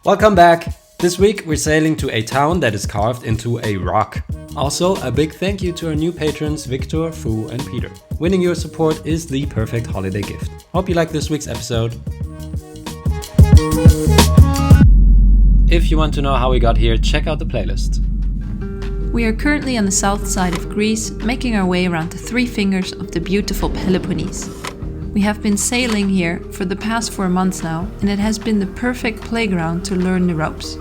Welcome back! This week we're sailing to a town that is carved into a rock. Also, a big thank you to our new patrons Victor, Fu and Peter. Winning your support is the perfect holiday gift. Hope you like this week's episode. If you want to know how we got here, check out the playlist. We are currently on the south side of Greece, making our way around the three fingers of the beautiful Peloponnese. We have been sailing here for the past 4 months now, and it has been the perfect playground to learn the ropes.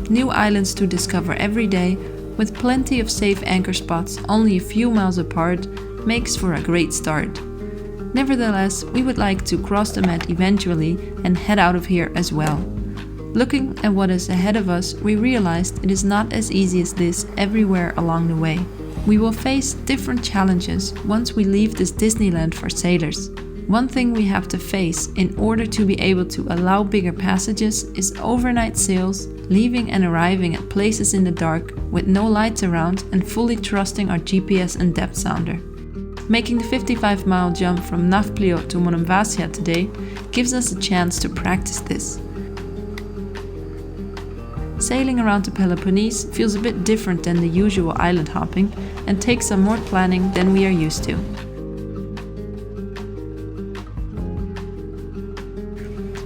New islands to discover every day, with plenty of safe anchor spots only a few miles apart, makes for a great start. Nevertheless, we would like to cross the Med eventually and head out of here as well. Looking at what is ahead of us, we realized it is not as easy as this everywhere along the way. We will face different challenges once we leave this Disneyland for sailors. One thing we have to face in order to be able to allow bigger passages is overnight sails, leaving and arriving at places in the dark with no lights around and fully trusting our GPS and depth sounder. Making the 55-mile jump from Nafplio to Monemvasia today gives us a chance to practice this. Sailing around the Peloponnese feels a bit different than the usual island hopping and takes some more planning than we are used to.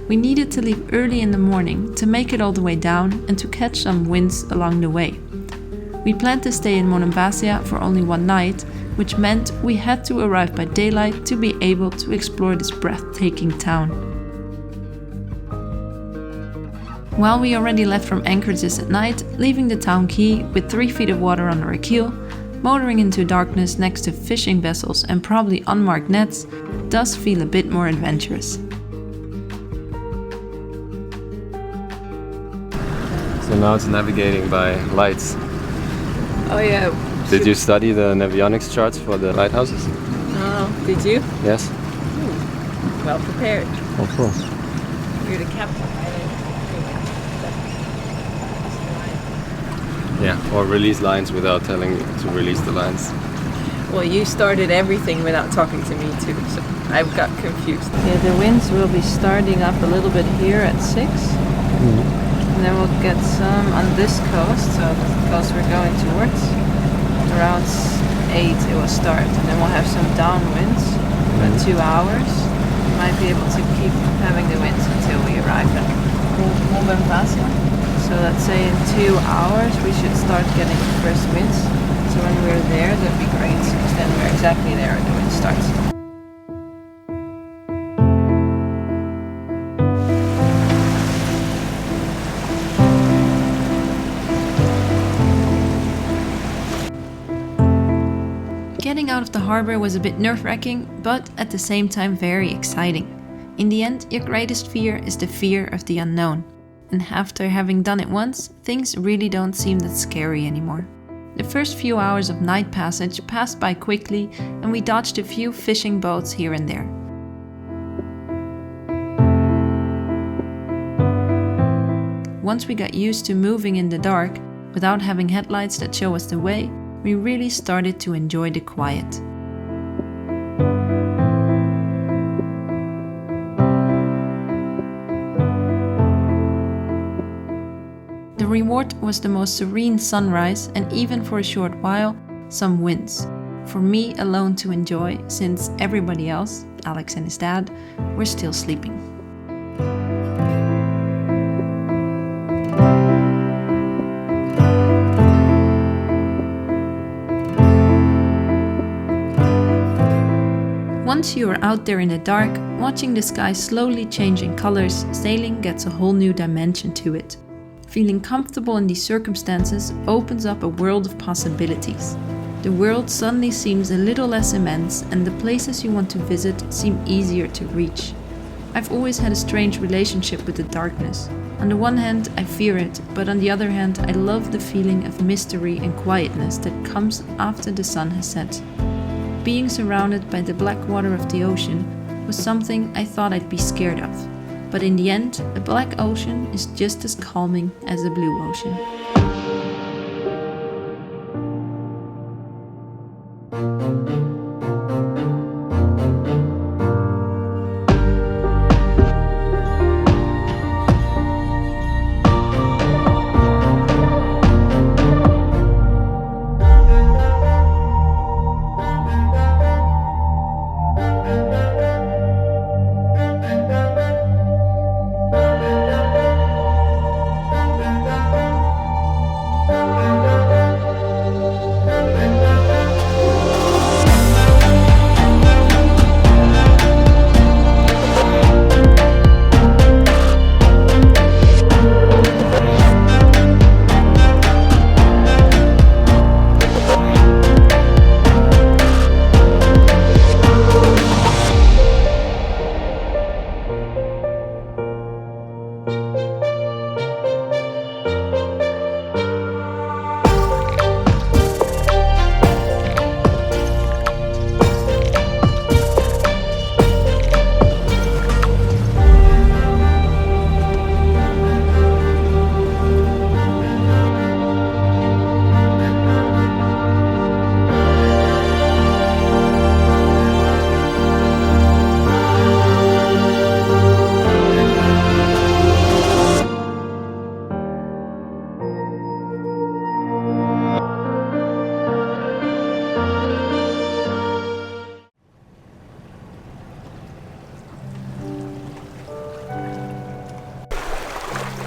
We needed to leave early in the morning to make it all the way down and to catch some winds along the way. We planned to stay in Monemvasia for only one night, which meant we had to arrive by daylight to be able to explore this breathtaking town. While we already left from anchorages at night, leaving the town quay with 3 feet of water under our keel, motoring into darkness next to fishing vessels and probably unmarked nets, does feel a bit more adventurous. So now it's navigating by lights. Oh yeah. Did you study the navionics charts for the lighthouses? Oh, did you? Yes. Well prepared. Of course. You're the captain. Yeah, or release lines without telling you to release the lines. Well, you started everything without talking to me too, so I got confused. Yeah, the winds will be starting up a little bit here at 6. And then we'll get some on this coast, so the coast we're going towards. Around 8 it will start, and then we'll have some downwinds for 2 hours. We might be able to keep having the winds until we arrive at Monemvasia. So let's say in 2 hours we should start getting the first winds. So when we're there, that'd be great, because then we're exactly there and the wind starts. Getting out of the harbor was a bit nerve-wracking, but at the same time very exciting. In the end, your greatest fear is the fear of the unknown. And after having done it once, things really don't seem that scary anymore. The first few hours of night passage passed by quickly, and we dodged a few fishing boats here and there. Once we got used to moving in the dark, without having headlights that show us the way, we really started to enjoy the quiet. The reward was the most serene sunrise and even for a short while, some winds. For me alone to enjoy, since everybody else, Alex and his dad, were still sleeping. Once you are out there in the dark, watching the sky slowly changing colors, sailing gets a whole new dimension to it. Feeling comfortable in these circumstances opens up a world of possibilities. The world suddenly seems a little less immense, and the places you want to visit seem easier to reach. I've always had a strange relationship with the darkness. On the one hand, I fear it, but on the other hand, I love the feeling of mystery and quietness that comes after the sun has set. Being surrounded by the black water of the ocean was something I thought I'd be scared of. But in the end, a black ocean is just as calming as a blue ocean.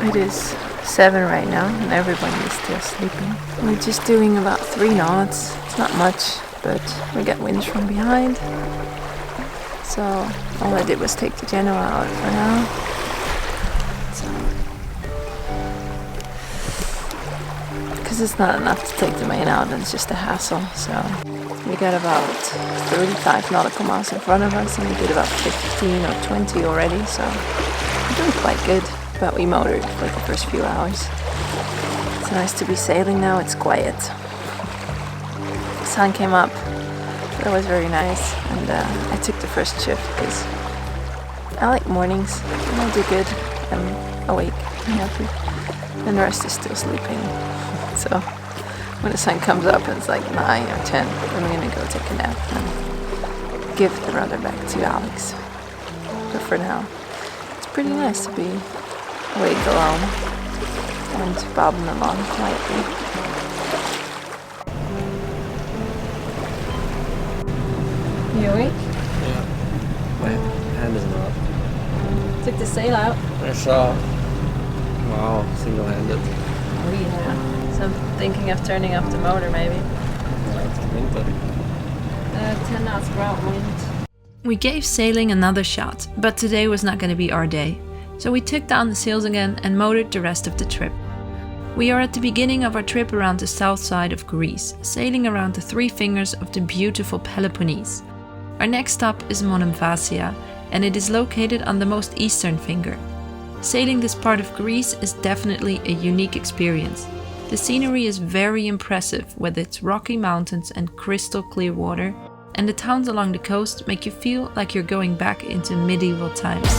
It is 7 right now and everybody is still sleeping. We're just doing about 3 knots. It's not much, but we got winds from behind. So all I did was take the Genoa out for now. So, because it's not enough to take the main out, and it's just a hassle. So we got about 35 nautical miles in front of us, and we did about 15 or 20 already. So we're doing quite good. But we motored for the first few hours. It's nice to be sailing now. It's quiet. The sun came up. That was very nice, and I took the first shift because I like mornings and I do good. I'm awake and happy, and the rest is still sleeping. So when the sun comes up and it's like 9 or 10, then I'm gonna go take a nap and give the rudder back to Alex. But for now, it's pretty nice to be awake alone and bobbing along quietly. You awake? Yeah. My hand is not. Took the sail out. I saw. Wow, single-handed. Oh yeah. So I'm thinking of turning off the motor maybe. It's the winter. 10 knots ground wind. We gave sailing another shot, but today was not going to be our day. So we took down the sails again and motored the rest of the trip. We are at the beginning of our trip around the south side of Greece, sailing around the 3 fingers of the beautiful Peloponnese. Our next stop is Monemvasia, and it is located on the most eastern finger. Sailing this part of Greece is definitely a unique experience. The scenery is very impressive with its rocky mountains and crystal clear water, and the towns along the coast make you feel like you're going back into medieval times.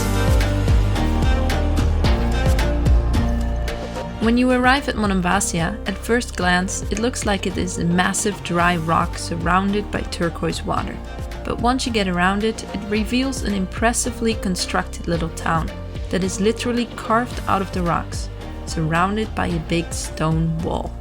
When you arrive at Monemvasia, at first glance it looks like it is a massive dry rock surrounded by turquoise water. But once you get around it, it reveals an impressively constructed little town that is literally carved out of the rocks, surrounded by a big stone wall.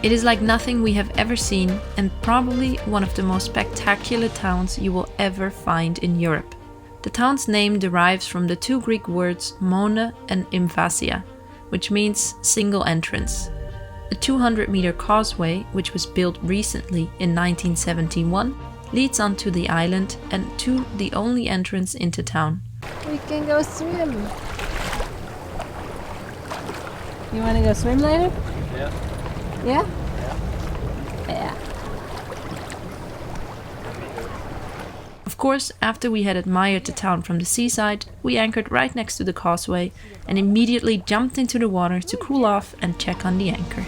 It is like nothing we have ever seen, and probably one of the most spectacular towns you will ever find in Europe. The town's name derives from the 2 Greek words Mone and Imvasia, which means single entrance. A 200-meter causeway, which was built recently in 1971, leads onto the island and to the only entrance into town. We can go swim. You want to go swim later? Yeah. Yeah? Yeah. Of course, after we had admired the town from the seaside, we anchored right next to the causeway and immediately jumped into the water to cool off and check on the anchor.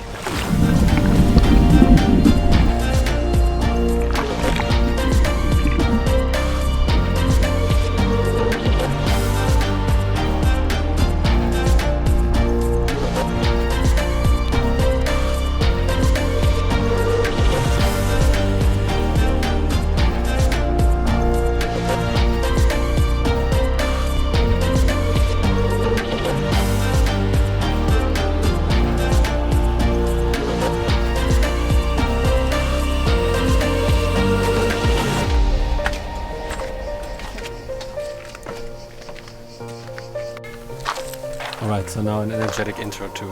Alright, so now an energetic intro to...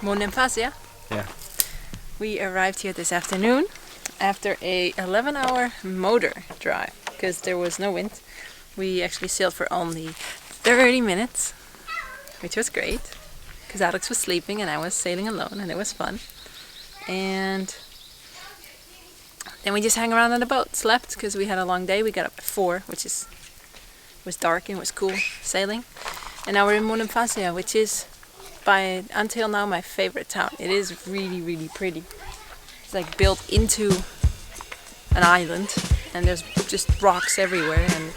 Monemvasia. Yeah. We arrived here this afternoon after a 11-hour motor drive because there was no wind. We actually sailed for only 30 minutes, which was great because Alex was sleeping and I was sailing alone, and it was fun. And then we just hung around on the boat, slept because we had a long day. We got up at 4, which was dark and was cool sailing. And now we're in Monemvasia, which is until now my favorite town. It is really, really pretty. It's like built into an island, and there's just rocks everywhere, and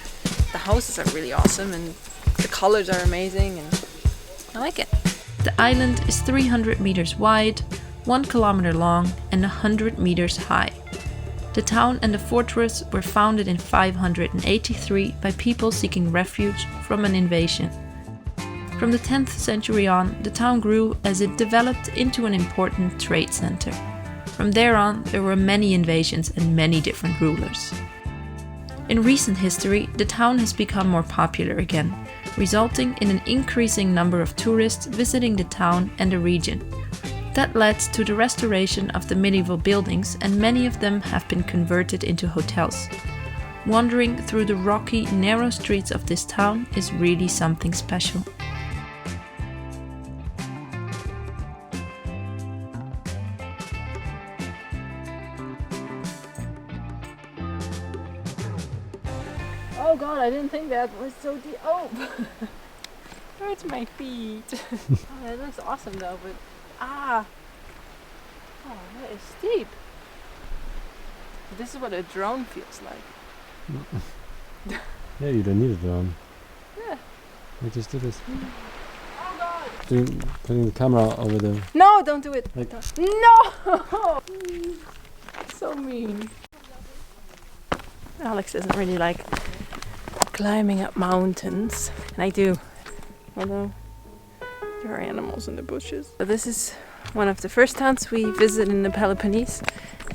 the houses are really awesome, and the colors are amazing, and I like it. The island is 300 meters wide, 1 kilometer long, and 100 meters high. The town and the fortress were founded in 583 by people seeking refuge from an invasion. From the 10th century on, the town grew as it developed into an important trade center. From there on, there were many invasions and many different rulers. In recent history, the town has become more popular again, resulting in an increasing number of tourists visiting the town and the region. That led to the restoration of the medieval buildings, and many of them have been converted into hotels. Wandering through the rocky, narrow streets of this town is really something special. Oh god, I didn't think that was so deep. Oh! Hurts my feet. Oh, that looks awesome though, but oh, that is steep. This is what a drone feels like. Yeah, you don't need a drone. Yeah. We just do this. Oh god! Putting the camera over the... No, don't do it. Like- No! So mean. Alex doesn't really like climbing up mountains, and I do, although there are animals in the bushes. So this is one of the first towns we visit in the Peloponnese,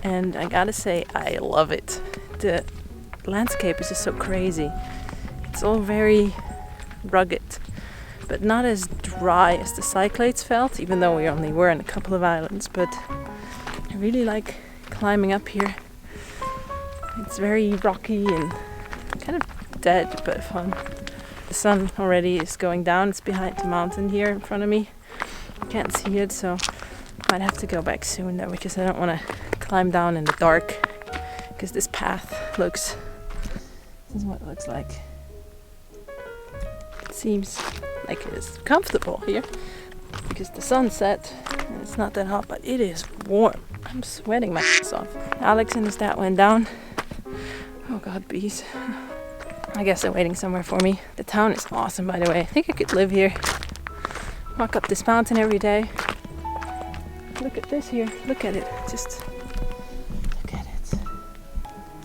and I gotta say I love it. The landscape is just so crazy. It's all very rugged, but not as dry as the Cyclades felt, even though we only were on a couple of islands. But I really like climbing up here. It's very rocky and kind of dead, but fun. The sun already is going down. It's behind the mountain here in front of me. Can't see it, so might have to go back soon though, because I don't want to climb down in the dark, because this path looks... This is what it looks like. It seems like it is comfortable here, because the sun set and it's not that hot, but it is warm. I'm sweating my ass off. Alex and his dad went down. Oh god, bees. I guess they're waiting somewhere for me. The town is awesome, by the way. I think I could live here. Walk up this mountain every day. Look at this here. Look at it. Just look at it.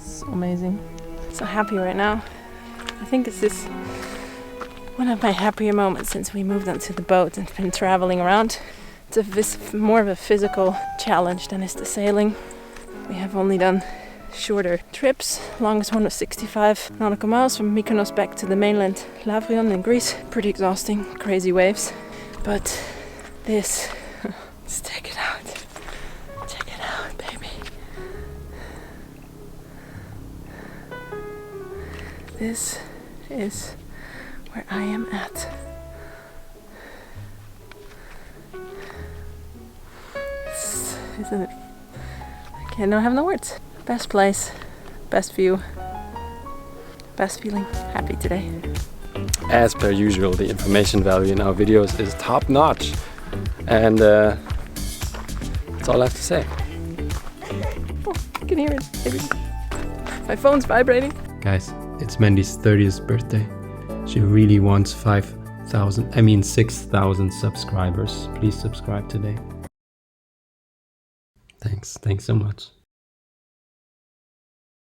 So amazing. So happy right now. I think this is one of my happier moments since we moved onto the boat and been traveling around. It's more of a physical challenge than is the sailing. We have only done shorter trips. Longest one was 65 nautical miles from Mykonos back to the mainland Lavrion in Greece. Pretty exhausting, crazy waves. But this, let's check it out. Check it out, baby. This is where I am at. Isn't it? I don't have no words. Best place, best view, best feeling. Happy today. As per usual, the information value in our videos is top notch, and that's all I have to say. Oh, you can hear it, baby. My phone's vibrating. Guys, it's Mandy's 30th birthday. She really wants 6,000 subscribers. Please subscribe today. Thanks so much.